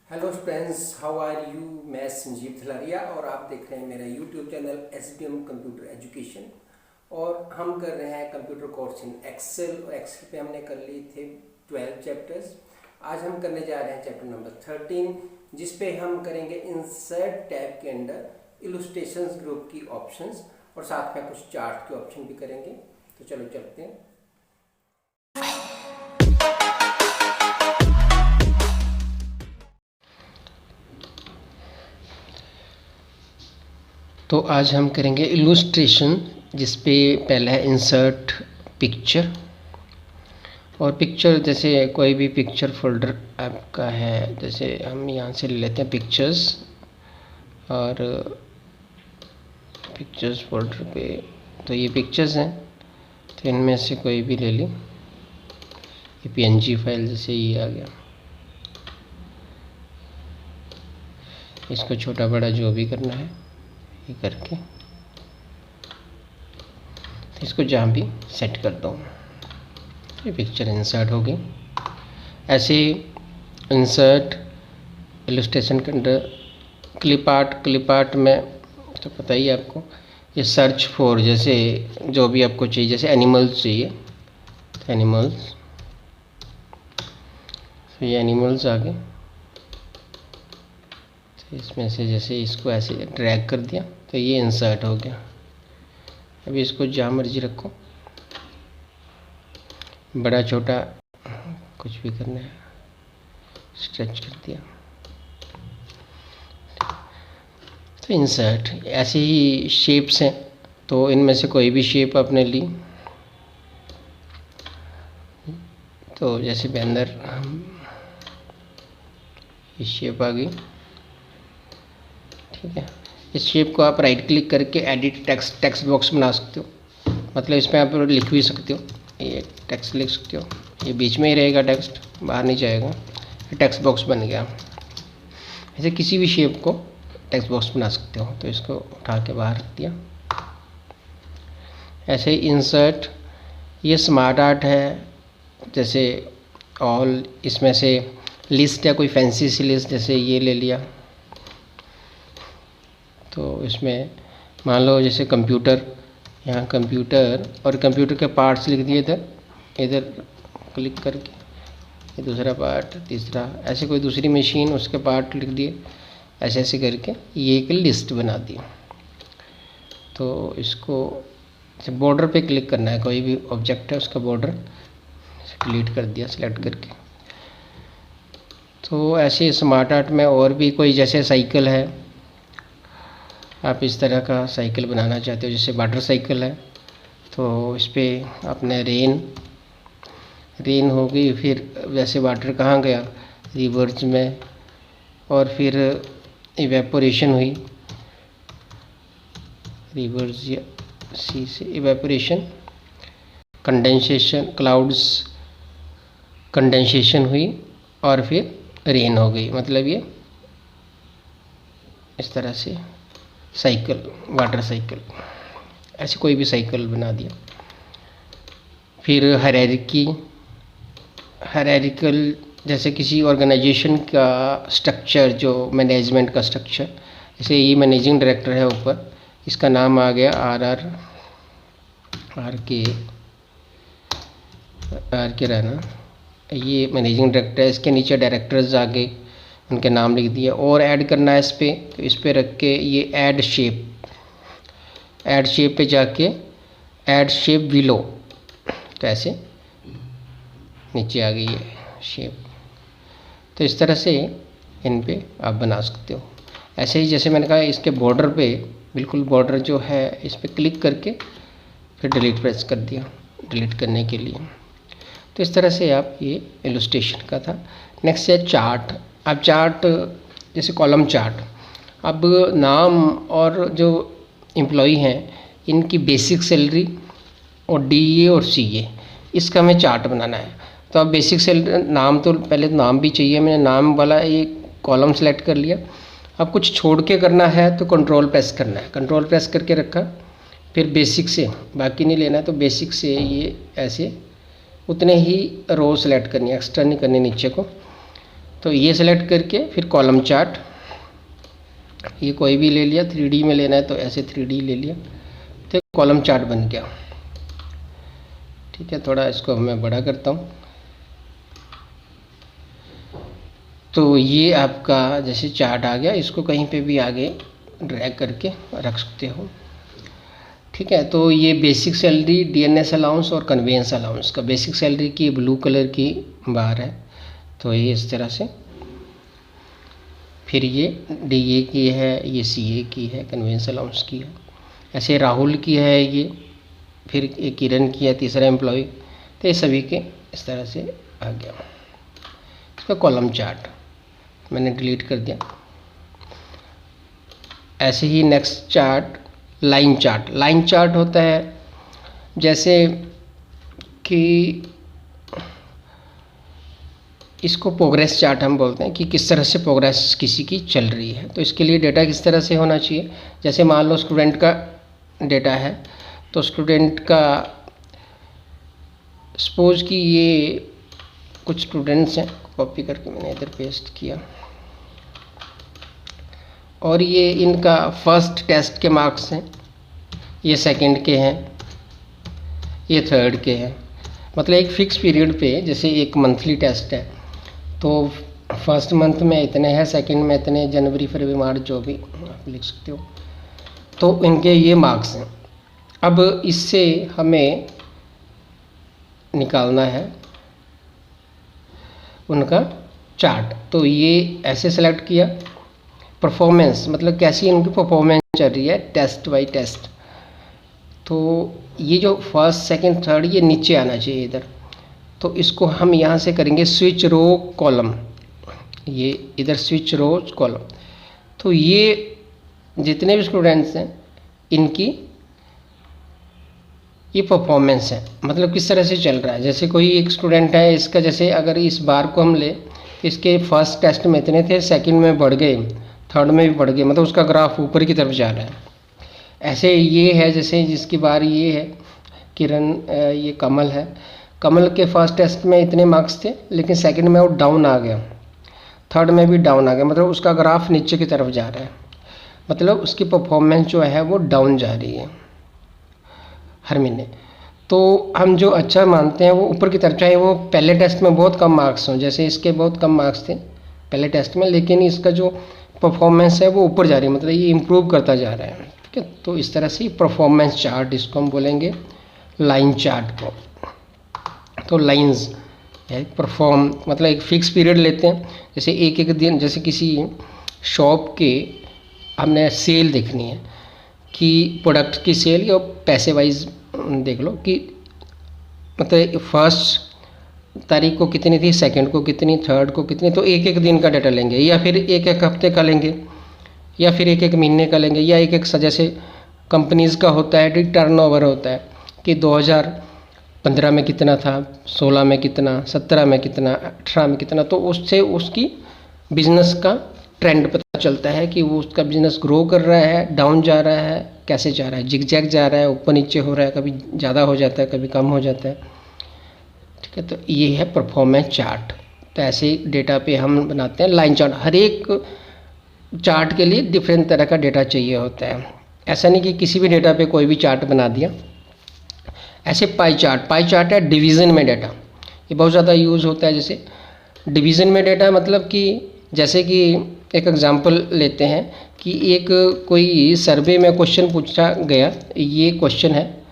Hello friends, how are you. मैं संजीव थलारिया और आप देख रहे हैं मेरा YouTube channel SBM computer education. और हम कर रहे हैं कंप्यूटर कोर्स इन एक्सेल। और एक्सेल पे हमने कर लिए थे 12 चैप्टर्स। आज हम करने जा रहे हैं चैप्टर नंबर 13, जिस पे हम करेंगे इंसर्ट टैब के अंदर इलस्ट्रेशंस ग्रुप की ऑप्शंस और साथ में कुछ चार्ट के ऑप्शन भी करेंगे। तो चलो चलते हैं। तो आज हम करेंगे इलस्ट्रेशन, जिस पे पहला है इंसर्ट पिक्चर। और पिक्चर जैसे कोई भी पिक्चर फोल्डर आपका है, जैसे हम यहाँ से ले लेते हैं पिक्चर्स, और पिक्चर्स फोल्डर पे तो ये पिक्चर्स हैं, तो इनमें से कोई भी ले ली। ये PNG फाइल जैसे ये आ गया, इसको छोटा बड़ा जो भी करना है ये करके इसको जहाँ भी सेट कर दो। ये पिक्चर इंसर्ट हो गई। ऐसे इंसर्ट इलस्ट्रेशन के अंदर क्लिप आर्ट में तो पता ही है आपको, ये सर्च फॉर जैसे जो भी आपको चाहिए, जैसे एनिमल्स चाहिए तो एनिमल्स, तो ये एनिमल्स आ गए। तो इसमें से जैसे इसको ऐसे ड्रैग कर दिया तो ये इंसर्ट हो गया। अभी इसको जहाँ मर्जी रखो, बड़ा छोटा कुछ भी करना है, स्ट्रेच कर दिया तो इंसर्ट। ऐसे ही शेप्स हैं, तो इनमें से कोई भी शेप आपने ली, तो जैसे बैनर ये शेप आ गई, ठीक है। इस शेप को आप राइट क्लिक करके एडिट टेक्स्ट बॉक्स बना सकते हो, मतलब इसमें आप लिख भी सकते हो, ये टेक्स्ट लिख सकते हो, ये बीच में ही रहेगा, टेक्स्ट बाहर नहीं जाएगा, टेक्स्ट बॉक्स बन गया। ऐसे किसी भी शेप को टेक्स्ट बॉक्स बना सकते हो, तो इसको उठा के बाहर रख दिया। ऐसे ही इंसर्ट, ये स्मार्ट आर्ट है, जैसे ऑल, इसमें से लिस्ट है, कोई फैंसी सी लिस्ट, जैसे ये ले लिया। तो इसमें मान लो जैसे कंप्यूटर, यहाँ कंप्यूटर और कंप्यूटर के पार्ट्स लिख दिए, इधर क्लिक करके ये दूसरा पार्ट, तीसरा, ऐसे कोई दूसरी मशीन उसके पार्ट लिख दिए, ऐसे ऐसे करके ये एक लिस्ट बना दी। तो इसको बॉर्डर पे क्लिक करना है, कोई भी ऑब्जेक्ट है उसका बॉर्डर डिलीट कर दिया सेलेक्ट करके। तो ऐसे स्मार्ट आर्ट में और भी कोई, जैसे साइकिल है, आप इस तरह का साइकिल बनाना चाहते हो, जैसे वाटर साइकिल है, तो इस पर आपने रेन हो गई, फिर वैसे वाटर कहाँ गया, रिवर्स में, और फिर इवेपोरेशन हुई, रिवर्स या सी से इवेपोरेशन, कंडेंसेशन, क्लाउड्स कंडेंसेशन हुई, और फिर रेन हो गई। मतलब ये इस तरह से साइकिल, वाटर साइकिल, ऐसे कोई भी साइकिल बना दिया। फिर हायरार्किकल, जैसे किसी ऑर्गेनाइजेशन का स्ट्रक्चर, जो मैनेजमेंट का स्ट्रक्चर, जैसे ये मैनेजिंग डायरेक्टर है ऊपर, इसका नाम आ गया आर के रहना, ये मैनेजिंग डायरेक्टर है। इसके नीचे डायरेक्टर्स आ गए, उनके नाम लिख दिया। और ऐड करना है इस पर, तो इस पर रख के ये ऐड शेप पे जाके ऐड शेप बिलो, तो ऐसे नीचे आ गई है शेप। तो इस तरह से इन पे आप बना सकते हो। ऐसे ही जैसे मैंने कहा, इसके बॉर्डर पे बिल्कुल बॉर्डर जो है, इस पर क्लिक करके फिर डिलीट प्रेस कर दिया, डिलीट करने के लिए। तो इस तरह से आप, ये इलस्ट्रेशन का था। नेक्स्ट है चार्ट। अब चार्ट, जैसे कॉलम चार्ट, अब नाम और जो एम्प्लॉई हैं, इनकी बेसिक सैलरी और DA और CA, इसका हमें चार्ट बनाना है। तो अब बेसिक सैलरी, नाम तो पहले नाम भी चाहिए, मैंने नाम वाला ये कॉलम सेलेक्ट कर लिया। अब कुछ छोड़ के करना है तो कंट्रोल प्रेस करना है, कंट्रोल प्रेस करके रखा, फिर बेसिक से, बाकी नहीं लेना है, तो बेसिक से ये ऐसे उतने ही रो सेलेक्ट करनी है, एक्स्ट्रा नहीं करनी नीचे को। तो ये सेलेक्ट करके फिर कॉलम चार्ट, ये कोई भी ले लिया, 3D में लेना है तो ऐसे 3D ले लिया, तो कॉलम चार्ट बन गया। ठीक है, थोड़ा इसको मैं बड़ा करता हूँ। तो ये आपका जैसे चार्ट आ गया, इसको कहीं पे भी आगे ड्रैग करके रख सकते हो। ठीक है, तो ये बेसिक सैलरी, DNS अलाउंस और कन्वेंस अलाउंस का, बेसिक सैलरी की ब्लू कलर की बार है, तो ये इस तरह से। फिर ये DA की है, ये CA की है, कन्वेंस अलाउंस की है, ऐसे राहुल की है ये, फिर ये किरण की है, तीसरा एम्प्लॉय, तो ये सभी के इस तरह से आ गया। इसका कॉलम चार्ट मैंने डिलीट कर दिया। ऐसे ही next chart line chart. Line chart होता है जैसे कि इसको प्रोग्रेस चार्ट हम बोलते हैं, कि किस तरह से प्रोग्रेस किसी की चल रही है। तो इसके लिए डेटा किस तरह से होना चाहिए, जैसे मान लो स्टूडेंट का डेटा है, तो स्टूडेंट का सपोज कि ये कुछ स्टूडेंट्स हैं, कॉपी करके मैंने इधर पेस्ट किया, और ये इनका फर्स्ट टेस्ट के मार्क्स हैं, ये सेकंड के हैं, ये थर्ड के हैं। मतलब एक फ़िक्स पीरियड पे, जैसे एक मंथली टेस्ट है तो फर्स्ट मंथ में इतने हैं, सेकंड में इतने, जनवरी फरवरी मार्च जो भी आप लिख सकते हो, तो इनके ये मार्क्स हैं। अब इससे हमें निकालना है उनका चार्ट। तो ये ऐसे सेलेक्ट किया, परफॉर्मेंस मतलब कैसी इनकी परफॉर्मेंस चल रही है टेस्ट बाय टेस्ट। तो ये जो फर्स्ट सेकंड थर्ड ये नीचे आना चाहिए इधर, तो इसको हम यहाँ से करेंगे स्विच रो कॉलम, ये इधर स्विच रो कॉलम। तो ये जितने भी स्टूडेंट्स हैं इनकी ये परफॉर्मेंस है, मतलब किस तरह से चल रहा है। जैसे कोई एक स्टूडेंट है, इसका जैसे अगर इस बार को हम ले, इसके फर्स्ट टेस्ट में इतने थे, सेकंड में बढ़ गए, थर्ड में भी बढ़ गए, मतलब उसका ग्राफ ऊपर की तरफ जा रहा है। ऐसे ये है जैसे जिसकी बार ये है किरण, ये कमल है, कमल के फर्स्ट टेस्ट में इतने मार्क्स थे, लेकिन सेकंड में वो डाउन आ गया, थर्ड में भी डाउन आ गया, मतलब उसका ग्राफ नीचे की तरफ जा रहा है, मतलब उसकी परफॉर्मेंस जो है वो डाउन जा रही है हर महीने। तो हम जो अच्छा मानते हैं वो ऊपर की तरफ, चाहे वो पहले टेस्ट में बहुत कम मार्क्स हों, जैसे इसके बहुत कम मार्क्स थे पहले टेस्ट में, लेकिन इसका जो परफॉर्मेंस है वो ऊपर जा रही है, मतलब ये इम्प्रूव करता जा रहा है। ठीक है, तो इस तरह से परफॉर्मेंस चार्ट, इसको हम बोलेंगे लाइन चार्ट को। तो लाइंस है परफॉर्म, मतलब एक फिक्स पीरियड लेते हैं, जैसे एक एक दिन, जैसे किसी शॉप के हमने सेल देखनी है कि प्रोडक्ट की सेल या पैसे वाइज देख लो कि मतलब फर्स्ट तारीख को कितनी थी, सेकंड को कितनी, थर्ड को कितनी, तो एक एक दिन का डाटा लेंगे, या फिर एक एक हफ्ते का लेंगे, या फिर एक एक महीने का लेंगे, या एक एक जैसे कंपनीज़ का होता है टर्नओवर होता है कि 2015 में कितना था, 16 में कितना, 17 में कितना, 18 में कितना, तो उससे उसकी बिजनेस का ट्रेंड पता चलता है कि वो उसका बिजनेस ग्रो कर रहा है, डाउन जा रहा है, कैसे जा रहा है, जिगजैग जा रहा है, ऊपर नीचे हो रहा है, कभी ज़्यादा हो जाता है, कभी कम हो जाता है। ठीक है, तो ये है परफॉर्मेंस चार्ट। तो ऐसे डेटा पे हम बनाते हैं लाइन चार्ट। हर एक चार्ट के लिए डिफरेंट तरह का डेटा चाहिए होता है, ऐसा नहीं कि किसी भी डेटा पे कोई भी चार्ट बना दिया। ऐसे पाई चार्ट है डिवीज़न में डेटा, ये बहुत ज़्यादा यूज़ होता है। जैसे डिवीज़न में डेटा मतलब कि जैसे कि एक एग्जांपल लेते हैं कि एक कोई सर्वे में क्वेश्चन पूछा गया, ये क्वेश्चन है।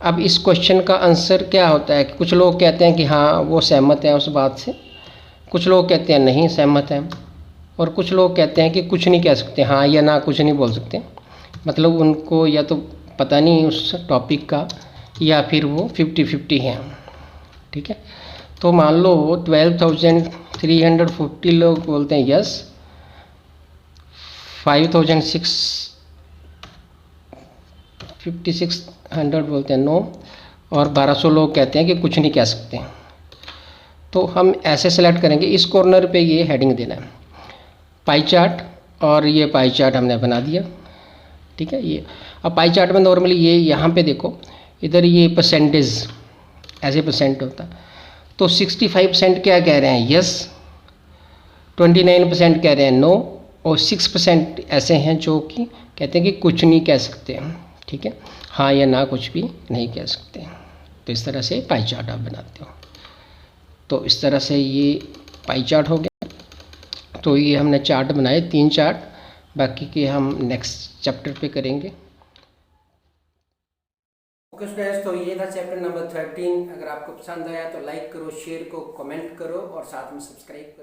अब इस क्वेश्चन का आंसर क्या होता है कि कुछ लोग कहते हैं कि हाँ वो सहमत है उस बात से, कुछ लोग कहते हैं नहीं सहमत हैं, और कुछ लोग कहते हैं कि कुछ नहीं कह सकते, हाँ या ना कुछ नहीं बोल सकते, मतलब उनको या तो पता नहीं उस टॉपिक का, या फिर वो 50-50 हैं। ठीक है, तो मान लो 12,340 लोग बोलते हैं यस, 5,600 बोलते हैं नो, और 1200 लोग कहते हैं कि कुछ नहीं कह सकते। तो हम ऐसे सेलेक्ट करेंगे, इस कॉर्नर पे ये हेडिंग देना है पाई चार्ट, और ये पाई चार्ट हमने बना दिया। ठीक है, ये अब पाई चार्ट में नॉर्मली ये यहाँ पे देखो, इधर ये परसेंटेज ऐसे परसेंट होता है, तो 65% क्या कह रहे हैं यस, 29% कह रहे हैं नो, और 6% ऐसे हैं जो कि कहते हैं कि कुछ नहीं कह सकते हैं। ठीक है, हाँ या ना कुछ भी नहीं कह सकते। तो इस तरह से पाई चार्ट आप बनाते हो। तो इस तरह से ये पाई चार्ट हो गया। तो ये हमने चार्ट बनाए 3 चार्ट, बाकी के हम नेक्स्ट चैप्टर पे करेंगे। ओके स्टूडेंट्स, तो ये था चैप्टर नंबर 13। अगर आपको पसंद आया तो लाइक करो, शेयर करो, कमेंट करो और साथ में सब्सक्राइब करो।